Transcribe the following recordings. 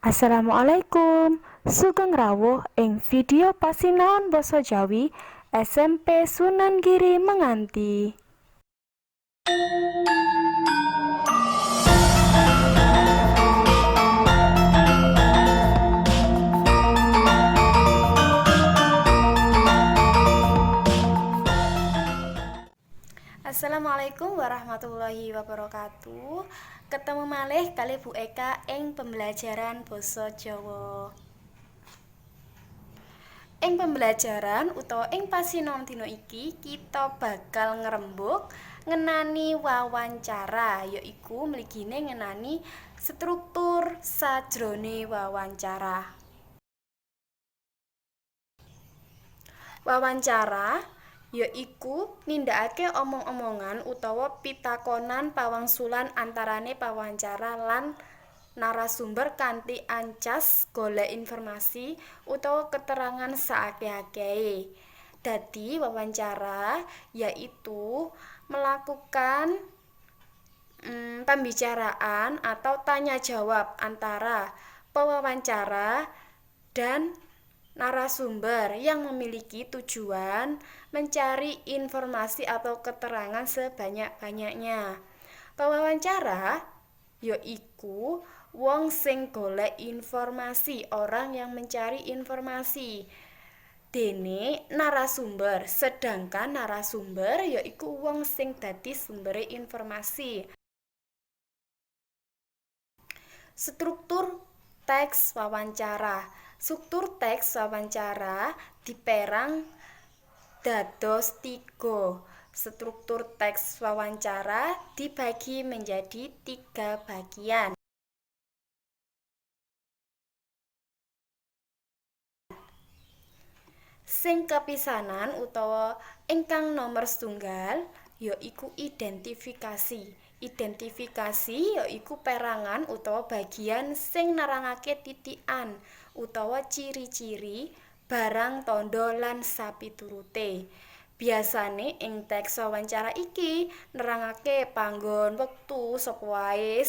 Assalamualaikum. Sugeng rawuh ing video pasinaon basa Jawi SMP Sunan Giri Menganti. Assalamualaikum warahmatullahi wabarakatuh. Ketemu malih kali Bu Eka ing pembelajaran basa Jawa. Ing pembelajaran utawa ing pasinaon dina iki kita bakal ngrembug ngenani wawancara, yaiku mligine ngenani struktur sajrone wawancara. Wawancara yaiku nindakake omong-omongan utawa pitakonan pawangsulan antarane pawancara lan narasumber kanthi ancas golek informasi utawa keterangan saakeh-akehe. Dadi wawancara yaitu melakukan pembicaraan atau tanya jawab antara pewawancara dan narasumber yang memiliki tujuan mencari informasi atau keterangan sebanyak-banyaknya. Pewawancara yaiku wong sing golek informasi, orang yang mencari informasi. Dene narasumber, sedangkan narasumber yaiku wong sing dadi sumbere informasi. Struktur teks wawancara. Struktur teks wawancara diperang dados 3. Struktur teks wawancara dibagi menjadi 3 bagian. Sing kepisanan utawa ingkang nomor setunggal yaiku identifikasi. Identifikasi yaiku perangan utawa bagian sing nerangake titikan utawa ciri-ciri barang tandha lan sapiturute. Biasane ing teks wawancara iki nerangake panggon, wektu, sapa wae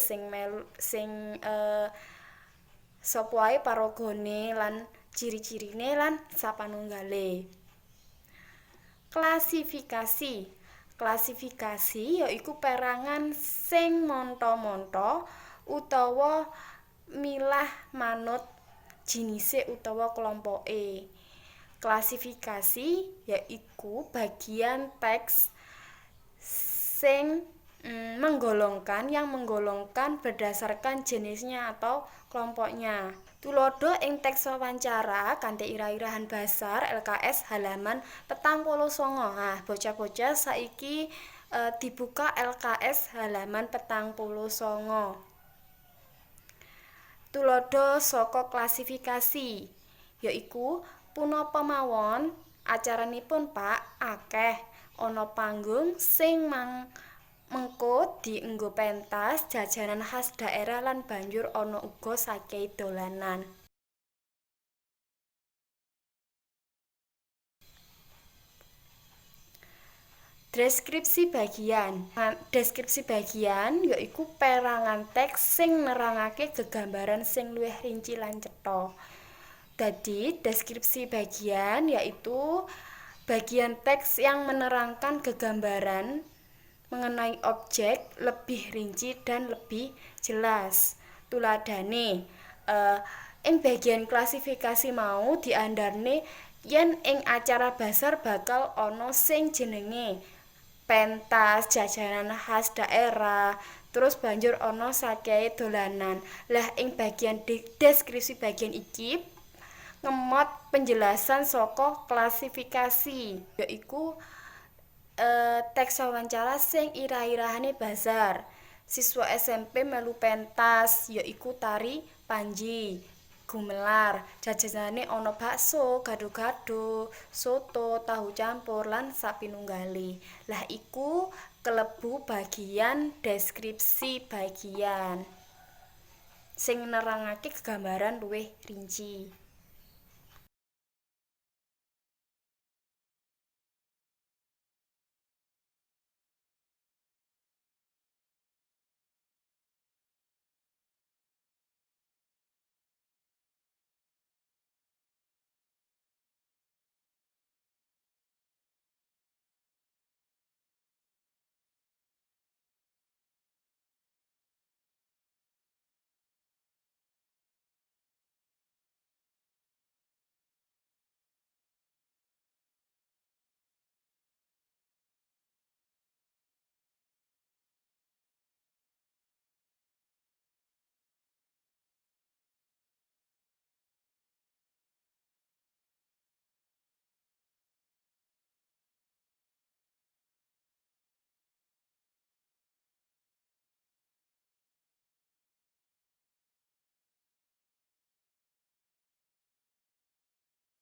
sapa wae paragane lan ciri-cirine lan sapanunggale. Klasifikasi. Klasifikasi yaiku perangan sing monto-monto utawa milah manut jinise utawa kelompoke. Klasifikasi yaiku bagian teks sing menggolongkan berdasarkan jenisnya atau kelompoknya. Tulodo ing teks wawancara kanthi irah-irahan basar LKS halaman 49. Bocah-bocah saiki dibuka LKS halaman 49. Tulodo saka klasifikasi yaiku punapa mawon acaranipun Pak akeh ana panggung sing mengko dienggo pentas jajanan khas daerah lan banjur ana uga sakehe dolanan. Deskripsi bagian. Deskripsi bagian yaiku perangan teks sing nerangake gegambaran sing luwih rinci lan cetha. Dadi deskripsi bagian yaitu bagian teks yang menerangkan gegambaran mengenai objek lebih rinci dan lebih jelas. Tuladhane ing bagian klasifikasi mau diandharne yen ing acara basar bakal ana sing jenenge pentas jajanan khas daerah, terus banjur ana sakehe dolanan. Lah ing bagian deskripsi bagian iki ngemot penjelasan saka klasifikasi yaiku teks wawancara sing irah-irahane bazar. Siswa SMP melu pentas yaiku tari Panji, gumelar, jajanane ana bakso, gado-gado, soto, tahu campur lan sapinunggale. Lah iku kelebu bagian deskripsi bagian sing nerangake gambaran luwih rinci.